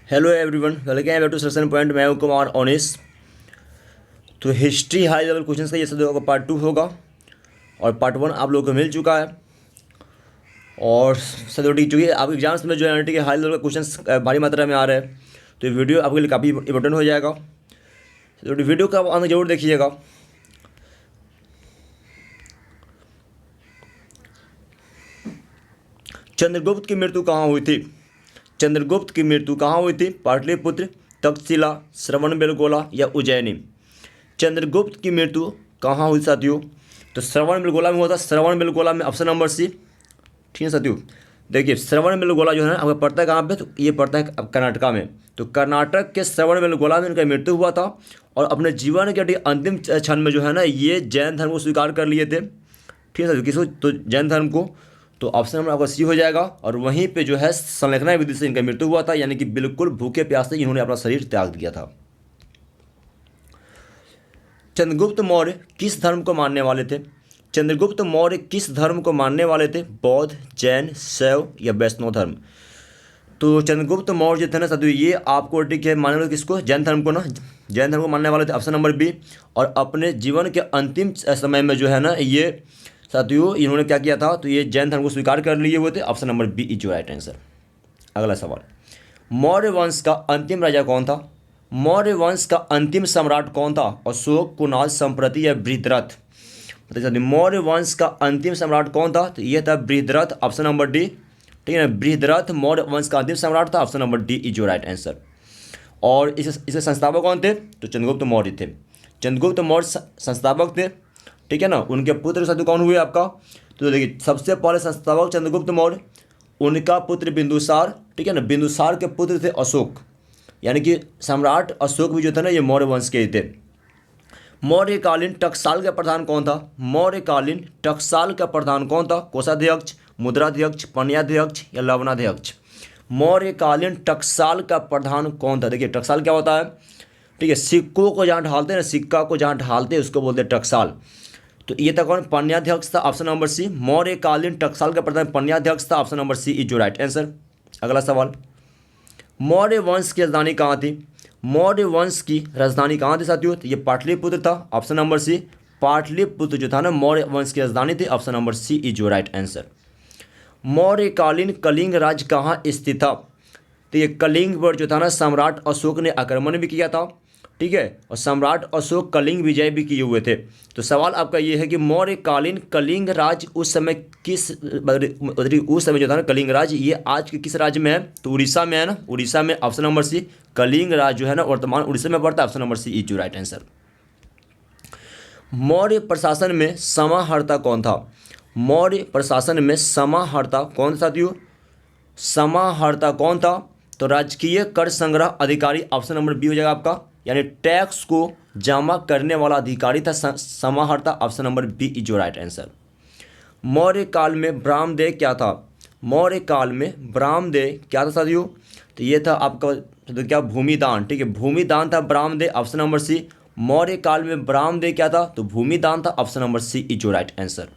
Hello everyone, welcome back to session point. मैं हूं कुमार ओनिस। तो हिस्ट्री हाई लेवल क्वेश्चंस का ये सब देखो पार्ट 2 होगा और पार्ट 1 आप लोगों को मिल चुका है। और सदोटी चूँकि आप एग्जाम्स में जो है के हाई लेवल का क्वेश्चंस भारी मात्रा में आ रहे हैं, तो ये वीडियो आपके लिए काफ़ी इंपॉर्टेंट हो जाएगा। तो वीडियो का अंत जरूर देखिएगा। चंद्रगुप्त की मृत्यु कहाँ हुई थी? चंद्रगुप्त की मृत्यु कहाँ हुई थी? पाटलिपुत्र, तक्षशिला, श्रवणबेलगोला या उज्जैनी? चंद्रगुप्त की मृत्यु कहाँ हुई साथियों? तो श्रवणबेलगोला में हुआ था। श्रवणबेलगोला में ऑप्शन नंबर सी। ठीक है साथियों, देखिए श्रवणबेलगोला जो है ना आपको पड़ता है कहाँ पे? तो ये पड़ता है कर्नाटका में। तो कर्नाटक के श्रवणबेलगोला में इनका मृत्यु हुआ था और अपने जीवन के अंतिम क्षण में जो है ना ये जैन धर्म को स्वीकार कर लिए थे। ठीक है साथियों, किसको? तो जैन धर्म को। तो ऑप्शन नंबर आपका सी हो जाएगा। और वहीं पे जो है संलेखना विधि से इनका मृत्यु हुआ था, यानी कि बिल्कुल भूखे प्यासे इन्होंने अपना शरीर त्याग दिया था। चंद्रगुप्त मौर्य किस धर्म को मानने वाले थे? चंद्रगुप्त मौर्य किस धर्म को मानने वाले थे? बौद्ध, जैन, शैव या वैष्णव धर्म? तो चंद्रगुप्त मौर्य जो थे ना साथियों ये आपको ठीक है मानने वाले किसको? जैन धर्म को ना, जैन धर्म को मानने वाले थे। Option number B. और अपने जीवन के अंतिम समय में जो है ना ये साथियों इन्होंने क्या किया था? तो ये जैन धर्म को स्वीकार कर लिए हुए थे। Option number B is right answer. अगला सवाल, मौर्य वंश का अंतिम राजा कौन था? मौर्य वंश का अंतिम सम्राट कौन था? अशोक, कुणाल, संप्रति या बृहद्रथ? बताइए मौर्य वंश का अंतिम सम्राट कौन था? तो ये था बृहद्रथ। Option number D. ठीक है ना, बृहद्रथ मौर्य वंश का अंतिम सम्राट था। Option number D is right answer. और इसके संस्थापक कौन थे? तो चंद्रगुप्त मौर्य थे। चंद्रगुप्त मौर्य संस्थापक थे। ठीक है ना, उनके पुत्र साथियों कौन हुए आपका? तो देखिए सबसे पहले संस्थापक चंद्रगुप्त मौर्य, उनका पुत्र बिंदुसार। ठीक है ना, बिंदुसार के पुत्र थे अशोक, यानी कि सम्राट अशोक भी जो थे ना ये मौर्य वंश के ही थे। मौर्यकालीन टकसाल का प्रधान कौन था? मौर्यकालीन टकसाल का प्रधान कौन था? कोषाध्यक्ष, मुद्राध्यक्ष, पणयाध्यक्ष या लवणाध्यक्ष? मौर्यकालीन टकसाल का प्रधान कौन था? देखिए टकसाल क्या होता है? ठीक है, सिक्कों को जहाँ ढालते हैं ना, सिक्का को जहाँ ढालते हैं उसको बोलते हैं टकसाल। तो ये था कौन? पणयाध्यक्ष था। ऑप्शन नंबर सी। मौर्यकालीन टकसाल का प्रधान पणयाध्यक्ष था। ऑप्शन नंबर सी इज जो राइट आंसर। अगला सवाल, मौर्य वंश की राजधानी कहाँ थी? मौर्य वंश की राजधानी कहाँ थी साथियों? तो ये पाटलिपुत्र था। ऑप्शन नंबर सी। पाटलिपुत्र जो था ना मौर्य वंश की राजधानी थी। ऑप्शन नंबर सी इज जो राइट आंसर। मौर्यकालीन कलिंग राज्य कहाँ स्थित था? तो ये कलिंग पर जो था ना सम्राट अशोक ने आक्रमण भी किया था। ठीक है, और सम्राट अशोक कलिंग विजय भी किए हुए थे। तो सवाल आपका ये है कि मौर्यकालीन कलिंग राज्य उस समय उस समय जो था ना कलिंग राज्य ये आज के किस राज्य में है? तो उड़ीसा में है ना, उड़ीसा में। ऑप्शन नंबर सी। कलिंग राज्य जो है ना वर्तमान उड़ीसा में पड़ता है। ऑप्शन नंबर सी इज जो राइट आंसर। मौर्य प्रशासन में समाहर्ता कौन था? मौर्य प्रशासन में समाहर्ता कौन था साथियों? समाहर्ता कौन था? तो राजकीय कर संग्रह अधिकारी। ऑप्शन नंबर बी हो जाएगा आपका, यानी टैक्स को जमा करने वाला अधिकारी था समाहर्ता। ऑप्शन नंबर बी इज जो राइट आंसर। मौर्य काल में ब्राह्मदेय क्या था? मौर्य काल में ब्राह्मदेय क्या था साथियों? तो ये था आपका तो क्या? भूमिदान। ठीक है, भूमिदान था ब्राह्मदेय। Option number C. मौर्य काल में ब्राह्मदेय क्या था? तो भूमिदान था। ऑप्शन नंबर सी इज जो राइट आंसर।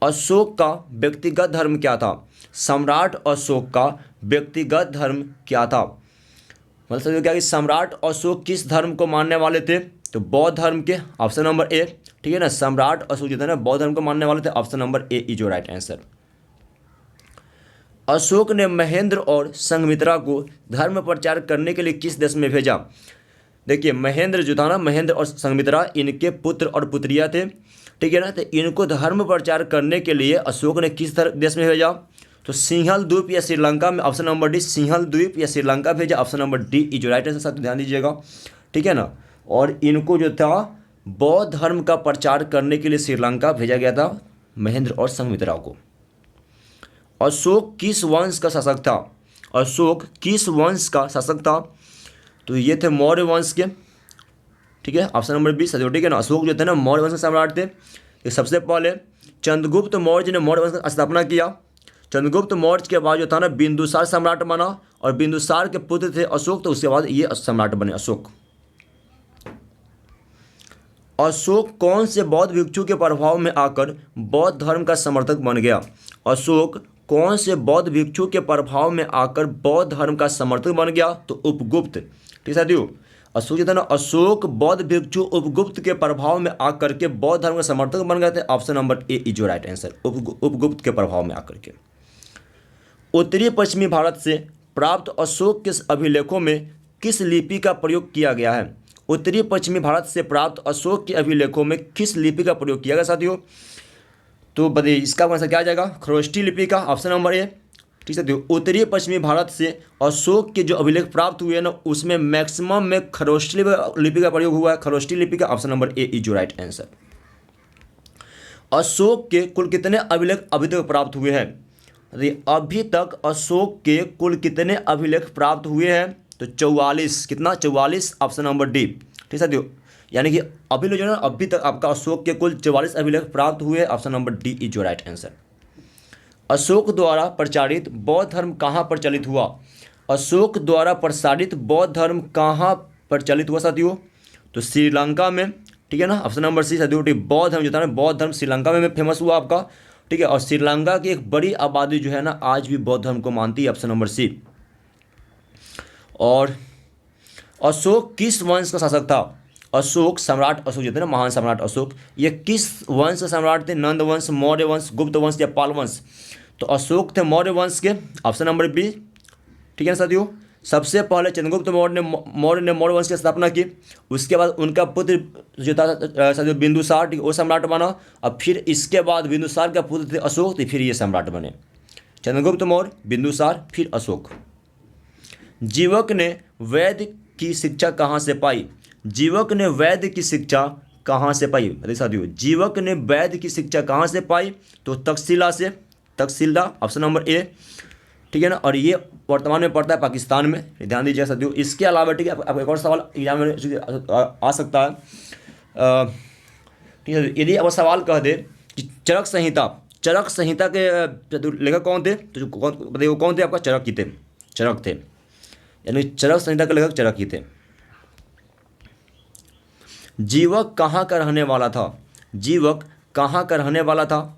अशोक का व्यक्तिगत धर्म क्या था? सम्राट अशोक का व्यक्तिगत धर्म क्या था? मतलब क्या कि सम्राट अशोक किस धर्म को मानने वाले थे? तो बौद्ध धर्म के। Option number A. ठीक है ना, सम्राट अशोक जो थे ना बौद्ध धर्म को मानने वाले थे। ऑप्शन नंबर ए इज जो राइट आंसर। अशोक ने महेंद्र और संघमित्रा को धर्म प्रचार करने के लिए किस देश में भेजा? देखिए महेंद्र जो था ना, महेंद्र और संघमित्रा इनके पुत्र और पुत्रियां थे। ठीक है ना, तो इनको धर्म प्रचार करने के लिए अशोक ने किस देश में भेजा? तो सिंहल द्वीप या श्रीलंका में। Option number D. सिंहल द्वीप या श्रीलंका भेजा। Option number D is right answer. साथ ध्यान दीजिएगा। ठीक है ना, और इनको जो था बौद्ध धर्म का प्रचार करने के लिए श्रीलंका भेजा गया था महेंद्र और संघमित्रा को। अशोक किस वंश का शासक था? अशोक किस वंश का शासक था? तो ये थे मौर्य वंश के। ठीक है, ऑप्शन नंबर बी सही। ठीक है ना, अशोक जो थे ना मौर्य वंश के सम्राट थे। ये सबसे पहले चंद्रगुप्त मौर्य ने मौर्य वंश का स्थापना किया। चंद्रगुप्त मौर्य के बाद जो था ना बिंदुसार सम्राट बना और बिंदुसार के पुत्र थे अशोक, तो उसके बाद ये सम्राट बने अशोक। अशोक कौन से बौद्ध भिक्षु के प्रभाव में आकर बौद्ध धर्म का समर्थक बन गया? अशोक कौन से बौद्ध भिक्षु के प्रभाव में आकर बौद्ध धर्म का समर्थक बन गया? तो उपगुप्त। ठीक है साथियों, अशोक जो था ना, अशोक बौद्ध भिक्षु उपगुप्त के प्रभाव में आकर के बौद्ध धर्म के समर्थक बन गए थे। Option number A is your right answer, Upagupta के प्रभाव में आकर के। उत्तरी पश्चिमी भारत से प्राप्त अशोक के अभिलेखों में किस लिपि का प्रयोग किया गया है? उत्तरी पश्चिमी भारत से प्राप्त अशोक के अभिलेखों में किस लिपि का प्रयोग किया गया साथियों? तो बताइए इसका आंसर क्या आ जाएगा? खरोष्टी लिपि का, ऑप्शन नंबर ए। ठीक है, उत्तरी पश्चिमी भारत से अशोक के जो अभिलेख प्राप्त हुए ना, उसमें मैक्सिमम में खरोष्टी लिपि का प्रयोग हुआ है, खरोष्टी लिपि का। Option number A is your right answer. Ashok के कुल कितने अभिलेख अभी तक प्राप्त हुए हैं? अभी तक अशोक के कुल कितने अभिलेख प्राप्त हुए हैं? तो 44। कितना? 44। Option number D. ठीक है, यानी कि अभी जो है ना, अभी तक आपका अशोक के कुल 44 अभिलेख प्राप्त हुए। Option number D is your right answer. Ashok द्वारा प्रचारित बौद्ध धर्म कहाँ प्रचलित हुआ? अशोक द्वारा प्रसारित बौद्ध धर्म कहाँ प्रचलित हुआ साथियों? तो श्रीलंका में। ठीक है ना, ऑप्शन नंबर सी साथियों। बौद्ध धर्म जो था ना, बौद्ध धर्म श्रीलंका में फेमस हुआ आपका। ठीक है, और श्रीलंका की एक बड़ी आबादी जो है ना, आज भी बौद्ध धर्म को मानती है। Option number C. और अशोक किस वंश का शासक था? अशोक, सम्राट अशोक जो थे ना, महान सम्राट अशोक, ये किस वंश के सम्राट थे? नंद वंश, मौर्य वंश, गुप्त वंश या पाल वंश? तो अशोक थे मौर्य वंश के। Option number B. ठीक है साथियों, सबसे पहले चंद्रगुप्त मौर्य ने मौर्य वंश की स्थापना की। उसके बाद उनका पुत्र जो था साथियों बिंदुसार, वो सम्राट बना। और फिर इसके बाद बिंदुसार का पुत्र थे अशोक, तो फिर ये सम्राट बने। चंद्रगुप्त मौर्य, बिंदुसार, फिर अशोक। जीवक ने वैद्य की शिक्षा कहाँ से पाई? जीवक ने वैद्य की शिक्षा कहाँ से पाई? अरे साथियों, जीवक ने वैद्य की शिक्षा कहाँ से पाई? तो तक्षशिला से। Takshashila, option number A. ठीक है ना, और ये वर्तमान में पड़ता है पाकिस्तान में, ध्यान दीजिए साथियों। इसके अलावा ठीक है, आपको एक और सवाल एग्जाम में आ सकता है। ठीक है, यदि अब सवाल कह दे कि चरक संहिता के लेखक कौन थे? तो बताइए वो कौन थे? आपका चरक ही थे, चरक थे, यानी चरक संहिता के लेखक चरक ही थे। जीवक कहाँ का रहने वाला था? जीवक कहाँ का रहने वाला था?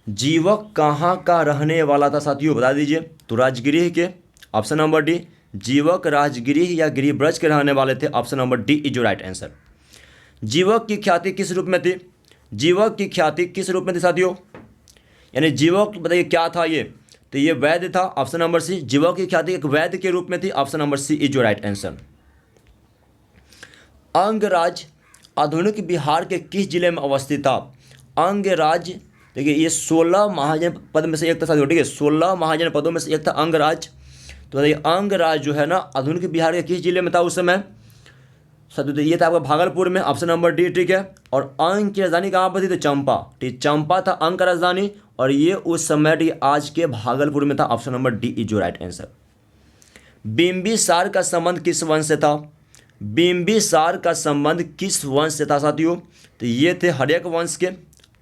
जीवक कहाँ का रहने वाला था साथियों, बता दीजिए। तो राजगृह के। Option number D. जीवक राजगृह या गिरिब्रज के रहने वाले थे। Option number D is your right answer. जीवक की ख्याति किस रूप में थी? जीवक की ख्याति किस रूप में थी साथियों? यानी जीवक बताइए क्या था ये? तो ये वैद्य था। Option number C. जीवक की ख्याति एक वैद्य के रूप में थी। Option number C is your right answer. Angaraj आधुनिक बिहार के किस जिले में अवस्थित था? अंगराज, देखिए ये 16 महाजन पद में से एक था साथियों। ठीक है, 16 महाजन पदों में से एक था अंगराज। तो बताइए अंगराज जो है ना, आधुनिक बिहार के किस जिले में था उस समय साथियों? तो ये था आपका भागलपुर में। Option number D. ठीक है, और अंग की राजधानी कहाँ पर थी? तो चंपा। ठीक, चंपा था अंग का राजधानी, और ये उस समय आज के भागलपुर में था। Option number D is your right answer. Bimbisara का संबंध किस वंश से था? बिंबिसार का संबंध किस वंश से था साथियों? तो ये थे हर्यक वंश के।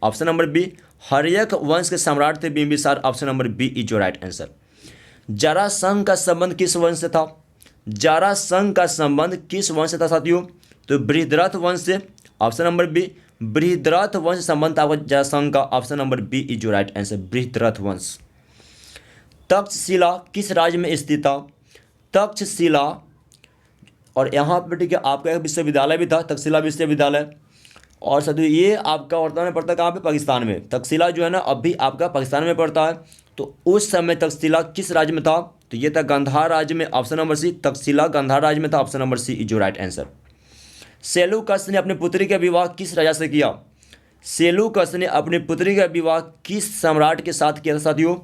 Option number B. हर्यक वंश के सम्राट थे Bimbisara. Option number B is your right answer. Jarasandha का संबंध किस वंश से था? जरासंध का संबंध किस वंश से था साथियों? तो बृहद्रथ वंश से। Option number B. बृहद्रथ वंश संबंध था जरासंध का। Option number B is your right answer, Brihadratha वंश। तक्षशिला किस राज्य में स्थित था? तक्षशिला, और यहाँ पर ठीक है आपका एक विश्वविद्यालय भी था, तक्षशिला विश्वविद्यालय। और साथियों ये आपका वर्तमान में पड़ता है कहाँ पे? पाकिस्तान में। तक्षशिला जो है ना अभी आपका पाकिस्तान में पड़ता है। तो उस समय तक्षशिला किस राज्य में था? तो ये था गांधार राज्य में। Option number C. Taxila Gandhara राज्य में था। Option number C is your right answer. Seleucus ने अपनी पुत्री का विवाह किस राजा से किया? सेलूकस ने अपनी पुत्री का विवाह किस सम्राट के साथ किया था साथियों?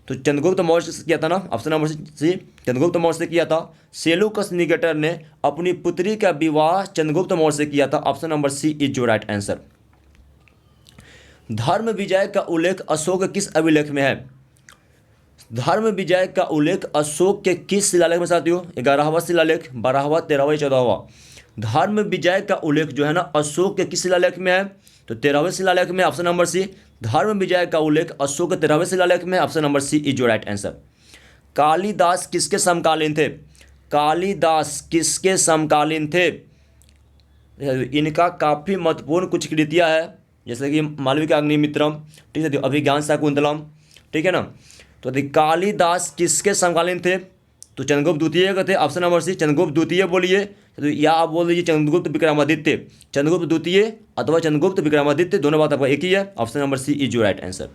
तो चंद्रगुप्त मौर्य से किया था ना। Option number C. Chandragupta Maurya से किया था। सेलूकस निकेटर ने अपनी पुत्री का विवाह चंद्रगुप्त मौर्य से किया था। Option number C is your right answer. धर्म विजय का उल्लेख अशोक के किस अभिलेख में है? धर्म विजय का उल्लेख अशोक के किस शिलालेख में साथियों? 11वां शिलालेख, 12वां, 13वां, 14वां? धर्म विजय का उल्लेख जो है ना अशोक के किस शिलालेख में है? तो 13वें शिलालेख में। Option number C. धर्म विजय का उल्लेख अशोक के 13वें शिलालेख में। Option number C is your right answer. Kalidasa किसके समकालीन थे? कालिदास किसके समकालीन थे? इनका काफ़ी महत्वपूर्ण कुछ कृतियाँ है, जैसे कि मालविका अग्निमित्रम, ठीक है, अभिज्ञान शाकुंतलम, ठीक है ना। तो कालिदास किसके समकालीन थे? तो चंद्रगुप्त द्वितीय का थे, ऑप्शन नंबर सी चंद्रगुप्त द्वितीय बोलिए, तो या आप बोल दीजिए चंद्रगुप्त विक्रमादित्य, चंद्रगुप्त द्वितीय अथवा चंद्रगुप्त विक्रमादित्य, दोनों बात आपका एक ही है। Option number C is your right answer.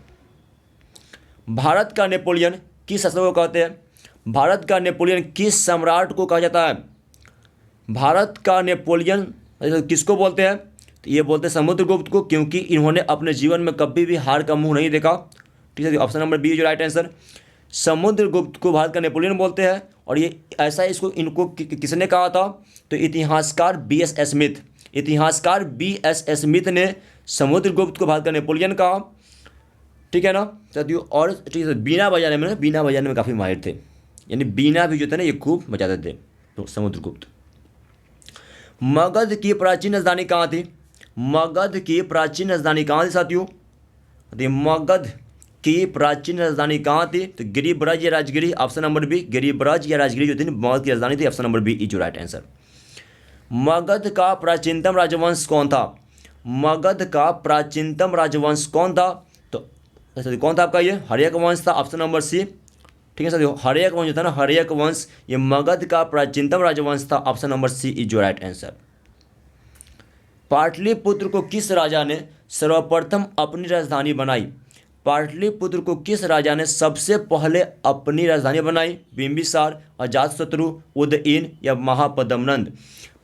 Bharat का नेपोलियन किस शासक को कहते हैं? भारत का नेपोलियन किस सम्राट को कहा जाता है? भारत का नेपोलियन किसको बोलते हैं? तो ये बोलते हैं समुद्रगुप्त को, क्योंकि इन्होंने अपने जीवन में कभी भी हार का मुंह नहीं देखा। ठीक है, option number B is right answer. Samudragupta को भारत का नेपोलियन बोलते हैं, और ये ऐसा इसको इनको किसने कहा था? तो इतिहासकार B.S. स्मिथ, इतिहासकार B.S. स्मिथ ने समुद्रगुप्त को भारत का नेपोलियन कहा। ठीक है ना साथियों। और ठीक है, बीना बजाने में काफ़ी माहिर थे, यानी बीना भी जो थे ना ये खूब बजाते थे। तो समुद्रगुप्त। मगध की प्राचीन राजधानी कहाँ थी? मगध की प्राचीन राजधानी कहाँ थी साथियों? मगध की प्राचीन राजधानी कहाँ थी? तो गिरिब्रज या राजगिरी, ऑप्शन नंबर बी गिरिब्रज या राजगिरी जो थी मगध की राजधानी थी। Option number B is right answer. Magadha का प्राचीनतम राजवंश कौन था? मगध का प्राचीनतम राजवंश कौन था? तो कौन था आपका? ये हर्यक वंश था। Option number C. ठीक है साथियों, हर्यक वंश जो था ना, हर्यक वंश, ये मगध का प्राचीनतम राजवंश था। Option number C is your right answer. Pataliputra को किस राजा ने सर्वप्रथम अपनी राजधानी बनाई? पाटलिपुत्र को किस राजा ने सबसे पहले अपनी राजधानी बनाई? बिंबिसार, अजातशत्रु, उदयन या महापद्मनंद?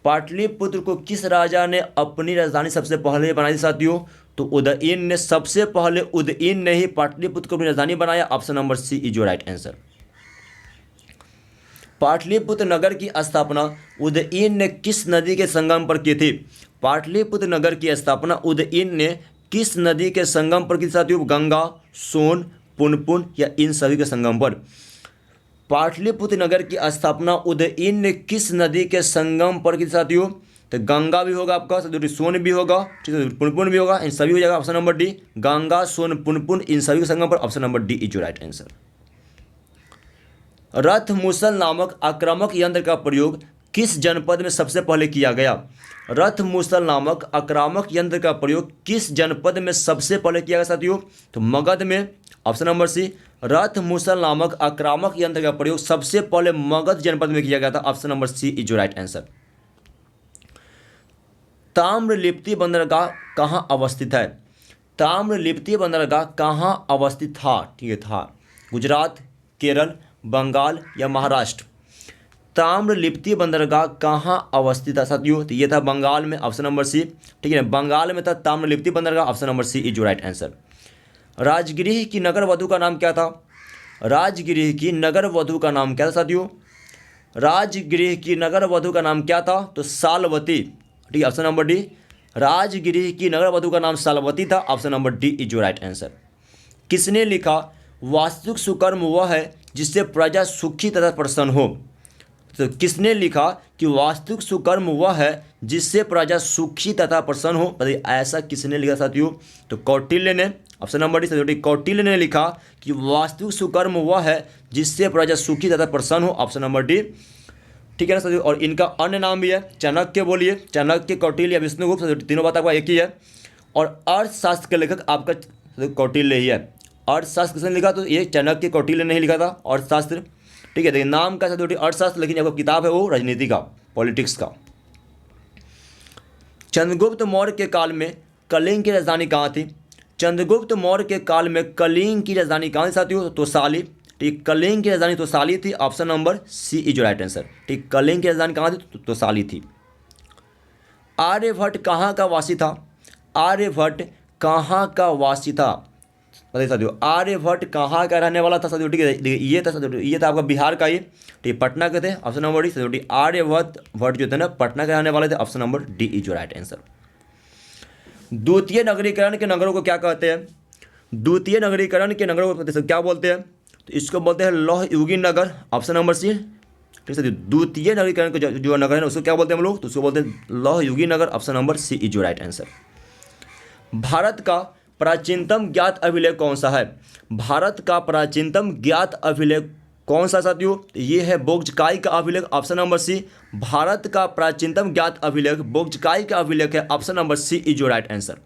पाटलिपुत्र को किस राजा ने अपनी राजधानी सबसे पहले बनाई साथियों? तो उदयन ने, सबसे पहले उदयन ने ही पाटलिपुत्र को अपनी राजधानी बनाया। Option number C is your right answer. Pataliputra नगर की स्थापना उदयन ने किस नदी के संगम पर की थी? पाटलिपुत्र नगर की स्थापना उदयन ने किस नदी के संगम पर की साथियों? गंगा, सोन, पुनपुन या इन सभी के संगम पर? पाटलिपुत्र नगर की स्थापना उदयन ने किस नदी के संगम पर की साथियों? तो गंगा भी होगा आपका, सोन भी होगा, ठीक है, पुनपुन भी होगा, इन सभी हो जाएगा। ऑप्शन नंबर डी गंगा, सोन, पुनपुन, इन सभी के संगम पर। Option number D is your right answer. रथ मुसल नामक आक्रामक यंत्र का प्रयोग किस जनपद में सबसे पहले किया गया? रथ मुसल नामक आक्रामक यंत्र का प्रयोग किस जनपद में सबसे पहले किया गया साथियों? तो मगध में। ऑप्शन नंबर सी रथ मुसल नामक आक्रामक यंत्र का प्रयोग सबसे पहले मगध जनपद में किया गया था। Option number C is your right answer. Tamralipti बंदरगाह कहाँ अवस्थित है? ताम्रलिप्ति बंदरगाह कहाँ अवस्थित था? ठीक है, था गुजरात, केरल, बंगाल या महाराष्ट्र? ताम्रलिप्ति बंदरगाह कहाँ अवस्थित था साथियों? तो ये था बंगाल में। Option number C. ठीक है, बंगाल में था ताम्रलिप्ति बंदरगाह। Option number C is your right answer. Rajgriha की नगर वधु का नाम क्या था? राजगृह की नगर वधु का नाम क्या था साथियों? राजगृह की नगर वधु का नाम क्या था? तो सालवती। ठीक है, ऑप्शन नंबर डी राजगृह की नगर वधु का नाम सालवती था। Option number D is your right answer. किसने लिखा वास्तविक सुकर्म वह है जिससे प्रजा सुखी तथा प्रसन्न हो? तो किसने लिखा कि वास्तविक सुकर्म वह है जिससे प्रजा सुखी तथा प्रसन्न हो? बताइए ऐसा किसने लिखा साथियों? तो कौटिल्य ने। ऑप्शन नंबर डी कौटिल्य ने लिखा कि वास्तविक सुकर्म वह है जिससे प्रजा सुखी तथा प्रसन्न हो। Option number D. ठीक है ना साथियों। और इनका अन्य नाम भी है चाणक्य, बोलिए चाणक्य, कौटिल्य, विष्णुगुप्त, तीनों बात आपका एक ही है। और अर्थशास्त्र के लेखक आपका कौटिल्य ही है। अर्थशास्त्र किसने लिखा? तो ये चाणक्य, कौटिल्य ने ही लिखा था अर्थशास्त्र। ठीक है, देखिए नाम का साथियों अर्थशास्त्र, लेकिन आपको किताब है वो राजनीति का, पॉलिटिक्स का। चंद्रगुप्त मौर्य के काल में कलिंग की राजधानी कहाँ थी? चंद्रगुप्त मौर्य के काल में कलिंग की राजधानी कहाँ थी साथियों? तोसाली। ठीक, कलिंग की राजधानी तोसाली थी। Option number C is right answer. ठीक, कलिंग की राजधानी कहाँ थी? तोसाली थी। आर्यभट्ट कहाँ का वासी था? आर्यभट्ट कहाँ का वासी था? बताइए साथियों आर्यभट्ट कहाँ का रहने वाला था साथियों? ठीक है, देखिए ये था साथियों, ये था आपका बिहार का, ये ठीक पटना के थे। ऑप्शन नंबर डी साथियों आर्यभट्ट जो थे ना पटना के रहने वाले थे। Option number D is right answer. द्वितीय नगरीकरण के नगरों को क्या कहते हैं? द्वितीय नगरीकरण के नगरों को क्या बोलते हैं? तो इसको बोलते हैं लौह युगीन नगर। Option number C. ठीक है, द्वितीय नगरीकरण के जो नगर है उसको क्या बोलते हैं हम लोग? तो उसको बोलते हैं लौह युगीन नगर। Option number C is right answer. Bharat का प्राचीनतम ज्ञात अभिलेख कौन सा है? भारत का प्राचीनतम ज्ञात अभिलेख कौन सा साथियों? ये है बोगजकाई का अभिलेख। ऑप्शन नंबर सी। भारत का प्राचीनतम ज्ञात अभिलेख बोगजकाई का अभिलेख है। Option number C is your right answer.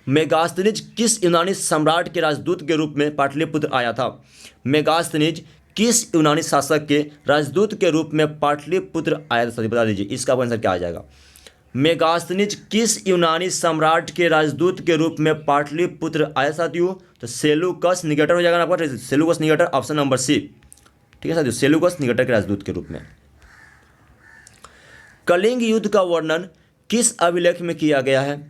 Megasthenes किस यूनानी सम्राट के राजदूत के रूप में पाटलिपुत्र आया था? मेगास्थनीज किस यूनानी शासक के राजदूत के रूप में पाटलिपुत्र आया था? बता दीजिए, इसका आंसर क्या आ जाएगा? मेगास्थनीज किस यूनानी सम्राट के राजदूत के रूप में पाटलिपुत्र आया साथियों? तो सेलूकस निकेटर हो जाएगा ना आपका, सेलूकस निकेटर, ऑप्शन नंबर सी। ठीक है साथियों, सेलूकस निकेटर के राजदूत के रूप में। कलिंग युद्ध का वर्णन किस अभिलेख में किया गया है?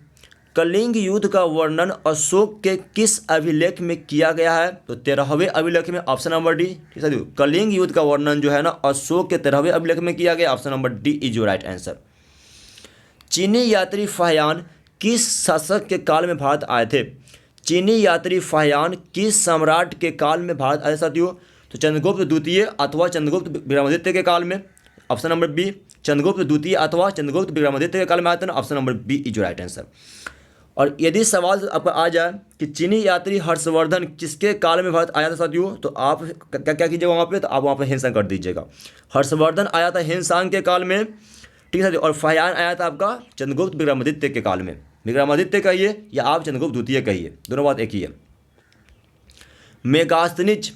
कलिंग युद्ध का वर्णन अशोक के किस अभिलेख में किया गया है? तो 13वें अभिलेख में, ऑप्शन नंबर डी। ठीक है, कलिंग युद्ध का वर्णन जो है ना अशोक के 13वें अभिलेख में किया गया, option number D is your right answer. चीनी यात्री फाहियान किस शासक के काल में भारत आए थे? चीनी यात्री फाहियान किस सम्राट के काल में भारत आए साथियों? तो चंद्रगुप्त द्वितीय अथवा चंद्रगुप्त विक्रमादित्य के काल में, ऑप्शन नंबर बी। चंद्रगुप्त द्वितीय अथवा चंद्रगुप्त विक्रमादित्य के काल में आते हैं, option number B is right answer. और यदि सवाल आपका आ जाए कि चीनी यात्री हर्षवर्धन किसके काल में भारत आया था साथियों, तो आप क्या क्या कीजिएगा वहाँ पे? तो आप वहाँ पे हेनसांग कर दीजिएगा। हर्षवर्धन आया था हेनसांग के काल में, ठीक है, और फाहियान आया था आपका चंद्रगुप्त विक्रमादित्य के काल में। विक्रमादित्य कहिए या आप चंद्रगुप्त द्वितीय कहिए, दोनों बात एक ही है। मेगास्थनीज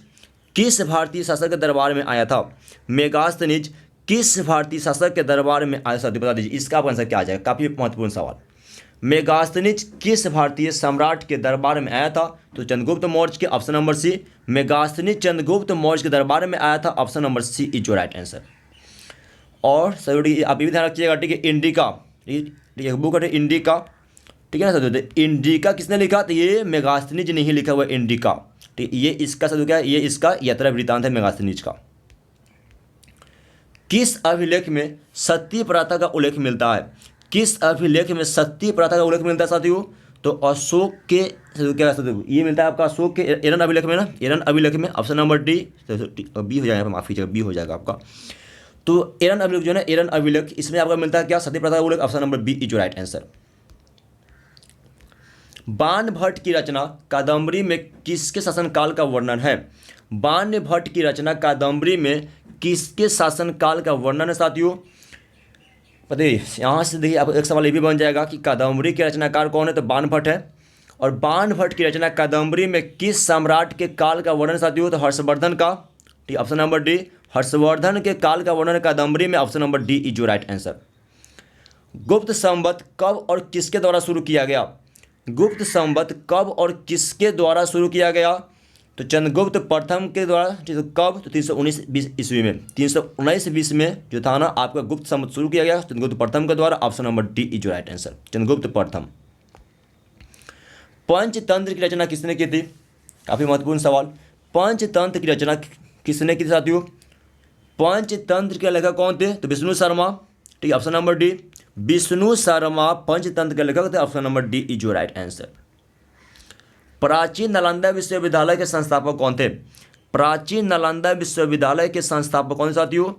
किस भारतीय शासक के दरबार में आया था? मेगास्थनीज किस भारतीय शासक के दरबार में आया साथियों? बता दीजिए, इसका आंसर क्या आ जाएगा? काफ़ी महत्वपूर्ण सवाल। मेगास्थनीज किस भारतीय सम्राट के दरबार में आया था? तो चंद्रगुप्त मौर्य के, option number C. Megasthenes Chandragupta Maurya के दरबार में आया था, option number C is your right answer. और सर आप ये भी ध्यान रखिएगा, ठीक है, इंडिका, ठीक है, बुक है इंडिका, ठीक है ना सर। इंडिका किसने लिखा? तो ये मेगास्थनीज नहीं लिखा हुआ इंडिका, ठीक, ये इसका सर क्या है? ये इसका यात्रा वृत्तांत है मेगास्थनीज का। किस अभिलेख में सती प्रथा का उल्लेख मिलता है? किस अभिलेख में सती प्रथा का उल्लेख मिलता है साथियों? तो अशोक के क्या ये मिलता है आपका अशोक के एरन अभिलेख में ना, एरन अभिलेख में, ऑप्शन नंबर डी। बी हो जाएगा, माफ कीजिएगा, बी हो जाएगा आपका। तो एरन अभिलेख जो है ना, एरन अभिलेख, इसमें आपका मिलता है क्या? सती प्रथा का उल्लेख, option number B is right answer. Bana Bhatta की रचना कादम्बरी में किसके शासनकाल का वर्णन है? बाण भट्ट की रचना कादम्बरी में किसके शासनकाल का वर्णन है साथियों? पता है, यहाँ से देखिए आप एक सवाल ये भी बन जाएगा कि कादम्बरी के रचनाकार कौन है? तो बाण भट्ट है। और बाण भट्ट की रचना कादम्बरी में किस सम्राट के काल का वर्णन साथियों? तो हर्षवर्धन का, ठीक, ऑप्शन नंबर डी। हर्षवर्धन के काल का वर्णन कादम्बरी में, option number D is your right answer. गुप्त संवत कब और किसके द्वारा शुरू किया गया? गुप्त संवत कब और किसके द्वारा शुरू किया गया? तो चंद्रगुप्त प्रथम के द्वारा, कब? तो 319 ईस्वी में, 319 में जो था ना आपका गुप्त संवत शुरू किया गया चंद्रगुप्त प्रथम के द्वारा, option number D is right answer, Chandragupta प्रथम। पंचतंत्र की रचना किसने की थी? काफी महत्वपूर्ण सवाल। पंचतंत्र की रचना किसने की थी साथियों? पंचतंत्र के लेखक कौन थे? तो विष्णु शर्मा, ठीक, option number D. Vishnu Sharma Panchatantra के लेखक थे, option number D is your right answer. प्राचीन नालंदा विश्वविद्यालय के संस्थापक कौन थे? प्राचीन नालंदा विश्वविद्यालय के संस्थापक कौन साथियों?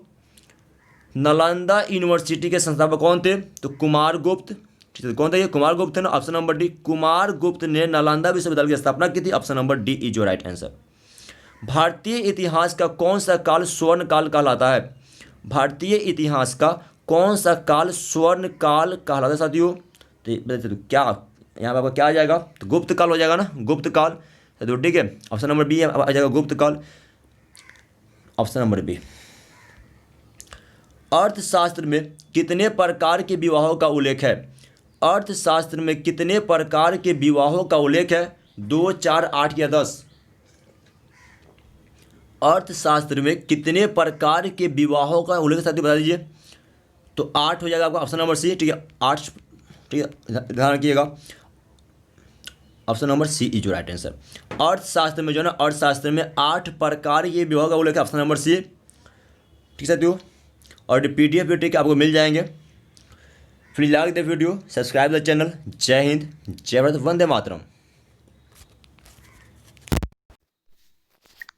नालंदा यूनिवर्सिटी के संस्थापक कौन थे? तो कुमारगुप्त, ठीक है, कौन थे ये? कुमारगुप्त थे ना, ऑप्शन नंबर डी। कुमारगुप्त ने नालंदा विश्वविद्यालय की स्थापना की थी, option number D is your right answer. भारतीय इतिहास का कौन सा काल स्वर्ण काल कहलाता है? भारतीय इतिहास का कौन सा काल स्वर्ण काल कहलाता है साथियों? तो क्या यहाँ पर आपका क्या आ जाएगा? तो गुप्त काल हो जाएगा ना, गुप्त काल, तो ठीक है, ऑप्शन नंबर बी आ जाएगा गुप्त काल, ऑप्शन नंबर बी। अर्थशास्त्र में कितने प्रकार के विवाहों का उल्लेख है? अर्थशास्त्र में कितने प्रकार के विवाहों का उल्लेख है? 2, 4, 8 या 10? अर्थशास्त्र में कितने प्रकार के विवाहों का उल्लेख साथियों बता दीजिए। तो 8 हो जाएगा आपका, ऑप्शन नंबर सी, ठीक है, 8, ठीक है, ध्यान रखिएगा, option number C is right answer. Arthashastra में जो है ना, अर्थशास्त्र में 8 प्रकार ये विवाह का उल्लेख है, ऑप्शन नंबर सी, ठीक है साथियों। और PDF भी ठीक है आपको मिल जाएंगे। Please like the video, subscribe the channel. जय हिंद, जय भारत, वंदे मातरम।